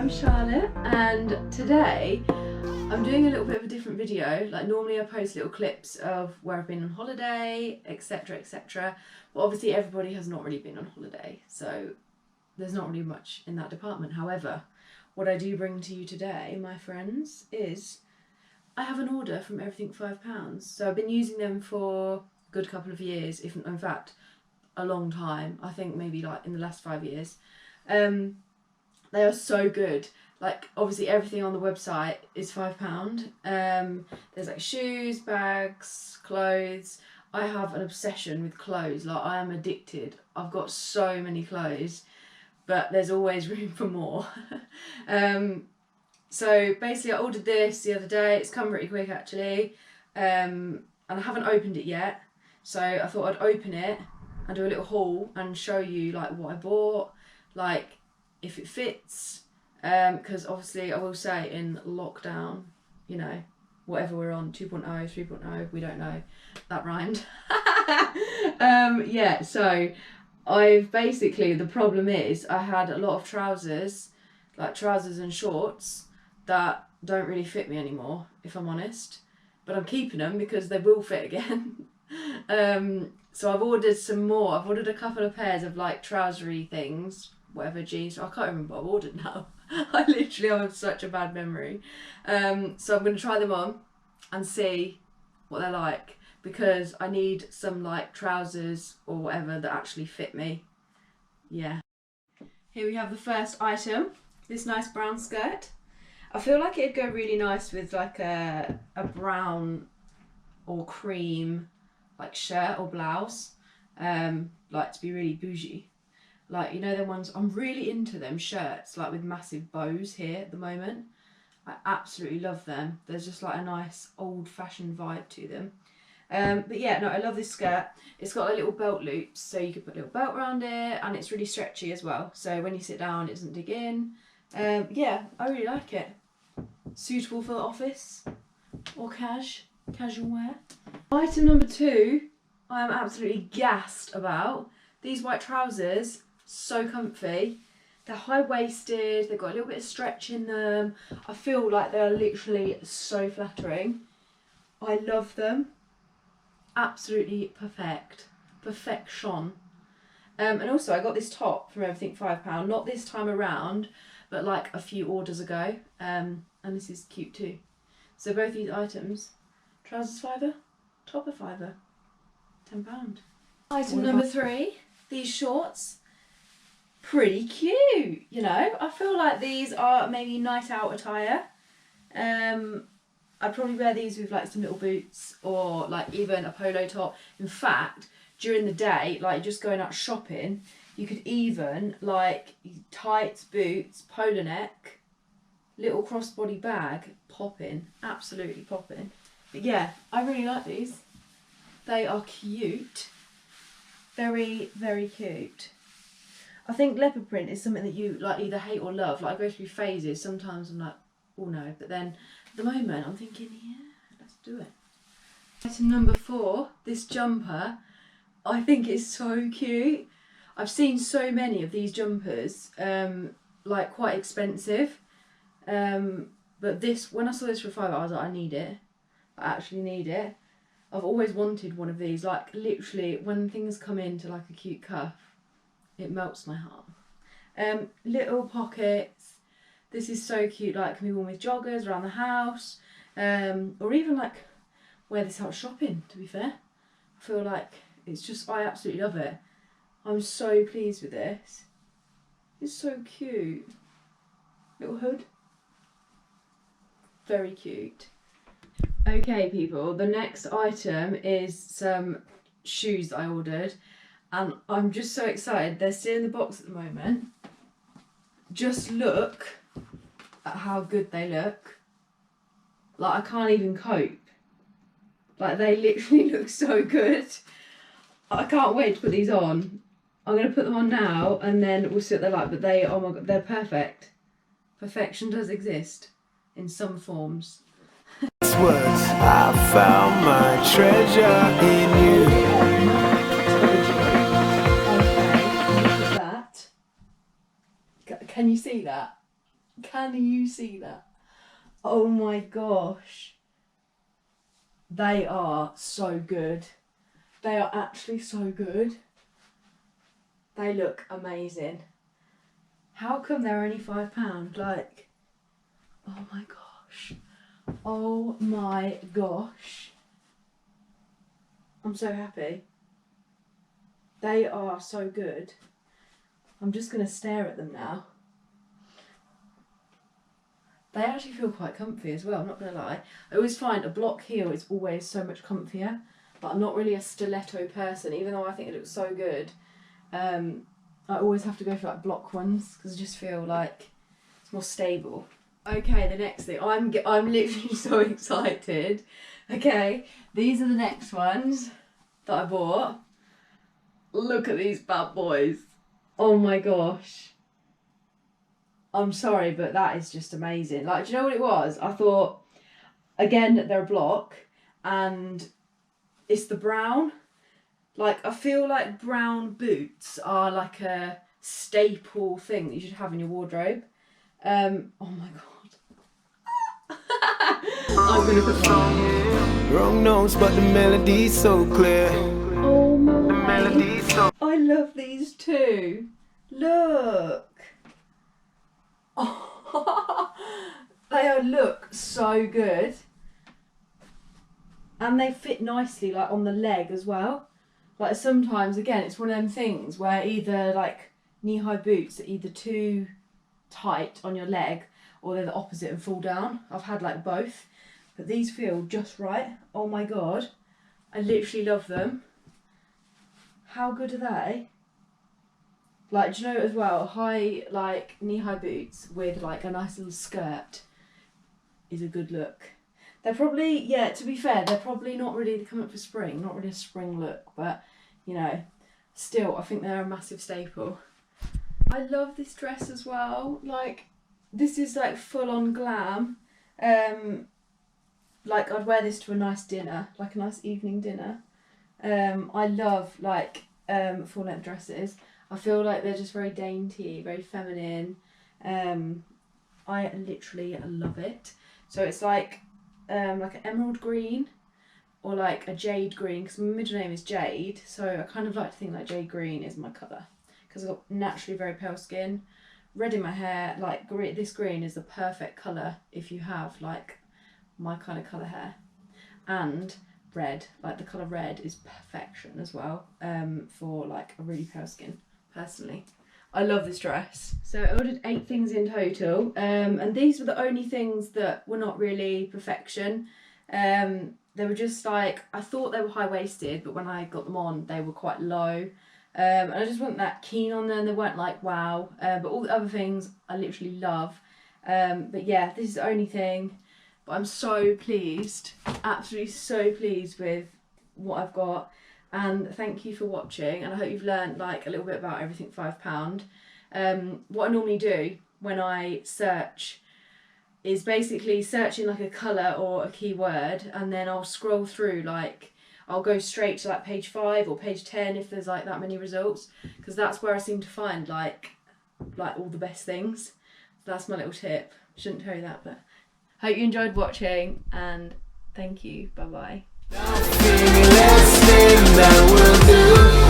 I'm Charlotte, and today I'm doing a little bit of a different video. Like normally I post little clips of where I've been on holiday, etc, etc, but obviously everybody has not really been on holiday, so there's not really much in that department. However, what I do bring to you today, my friends, is I have an order from Everything £5. So I've been using them for a good couple of years, if in fact a long time. I think maybe like in the last 5 years. They are so good. Like obviously everything on the website is £5. There's like shoes, bags, clothes. I have an obsession with clothes. Like I am addicted. I've got so many clothes, but there's always room for more. So basically I ordered this the other day. It's come pretty quick actually, and I haven't opened it yet, so I thought I'd open it and do a little haul and show you like what I bought, like if it fits, because obviously I will say in lockdown, you know, whatever we're on, 2.0, 3.0, we don't know, that rhymed. Yeah, so I've basically, the problem is I had a lot of trousers, like trousers and shorts, that don't really fit me anymore, if I'm honest, but I'm keeping them because they will fit again. So I've ordered some more. I've ordered a couple of pairs of like trousery things, whatever, jeans. I can't remember what I've ordered now. I literally have such a bad memory. So I'm going to try them on and see what they're like, because I need some like trousers or whatever that actually fit me. Yeah. Here we have the first item, this nice brown skirt. I feel like it'd go really nice with like a brown or cream like shirt or blouse, like to be really bougie. Like, you know, them ones, I'm really into them shirts like with massive bows here at the moment. I absolutely love them. There's just like a nice old-fashioned vibe to them. But yeah, no, I love this skirt. It's got like little belt loops, so you can put a little belt around it, and it's really stretchy as well, so when you sit down it doesn't dig in. Yeah, I really like it. Suitable for the office or casual wear. Item number 2, I am absolutely gassed about. These white trousers, so comfy. They're high-waisted, they've got a little bit of stretch in them. I feel like they're literally so flattering. I love them. Absolutely perfect. Perfection. And also I got this top from Everything £5, not this time around, but like a few orders ago. And this is cute too. So both these items, trousers £5, top a £5, £10. Item number 3, these shorts, pretty cute, you know. I feel like these are maybe night out attire. I'd probably wear these with like some little boots or like even a polo top. In fact, during the day, like just going out shopping, you could even like tights, boots, polo neck, little crossbody bag, popping, absolutely popping. But yeah, I really like these. They are cute. Very, very cute. I think leopard print is something that you like either hate or love. Like I go through phases. Sometimes I'm like, oh no, but then at the moment I'm thinking, yeah, let's do it. Item number 4, this jumper. I think it's so cute. I've seen so many of these jumpers, like quite expensive. But this, when I saw this for £5, I was like, I need it. I actually need it. I've always wanted one of these. Like literally, when things come into like a cute cuff, it melts my heart. Little pockets. This is so cute. Like can be worn with joggers around the house, or even like wear this out shopping. To be fair, I feel like it's just, I absolutely love it. I'm so pleased with this. It's so cute. Little hood. Very cute. Okay people, the next item is some shoes that I ordered, and I'm just so excited. They're still in the box at the moment. Just look at how good they look. Like I can't even cope. Like they literally look so good. I can't wait to put these on. I'm going to put them on now and then we'll see what they're like, but they, oh my god, they're perfect. Perfection does exist in some forms. I found my treasure in you. Okay, look at that. Can you see that? Can you see that? Oh my gosh. They are so good. They are actually so good. They look amazing. How come they're only £5? Like, oh my gosh. Oh my gosh. I'm so happy. They are so good. I'm just going to stare at them now. They actually feel quite comfy as well, I'm not going to lie. I always find a block heel is always so much comfier, but I'm not really a stiletto person, even though I think it looks so good. I always have to go for like block ones because I just feel like it's more stable. Okay, the next thing. I'm literally so excited. Okay, these are the next ones that I bought. Look at these bad boys. Oh my gosh. I'm sorry, but that is just amazing. Like, do you know what it was? I thought, again, they're a block, and it's the brown. Like, I feel like brown boots are like a staple thing that you should have in your wardrobe. Oh my god. I'm gonna put one. Wrong notes, but the melody's so clear. Oh my. The melody's so. I love these too. Look. Oh, they look so good. And they fit nicely, like, on the leg as well. Like, sometimes, again, it's one of them things where either, like, knee-high boots are either too tight on your leg or they're the opposite and fall down. I've had, like, both. But these feel just right. Oh, my God. I literally love them. How good are they? Like, do you know as well, high, like, knee-high boots with, like, a nice little skirt is a good look. They're probably, yeah, to be fair, they're probably not really coming up for spring, not really a spring look, but, you know, still, I think they're a massive staple. I love this dress as well. Like, this is, like, full-on glam. Like, I'd wear this to a nice dinner, like a nice evening dinner. I love, like, full-length dresses. I feel like they're just very dainty, very feminine. I literally love it. So it's like an emerald green or like a jade green, because my middle name is Jade, so I kind of like to think like jade green is my colour because I've got naturally very pale skin. Red in my hair, like this green is the perfect colour if you have like my kind of colour hair. And red, like the colour red is perfection as well for like a really pale skin. Personally, I love this dress. So I ordered 8 things in total, and these were the only things that were not really perfection. They were just like, I thought they were high-waisted, but when I got them on, they were quite low. And I just wasn't that keen on them. They weren't like, wow. But all the other things I literally love. But yeah, this is the only thing. But I'm so pleased, absolutely so pleased with what I've got. And thank you for watching, and I hope you've learned like a little bit about everything £5. What I normally do when I search is basically searching like a colour or a keyword, and then I'll scroll through, like I'll go straight to like page 5 or page 10 if there's like that many results, because that's where I seem to find like all the best things. So that's my little tip. Shouldn't tell you that, but hope you enjoyed watching, and thank you. Bye bye. Let's sing that we'll do.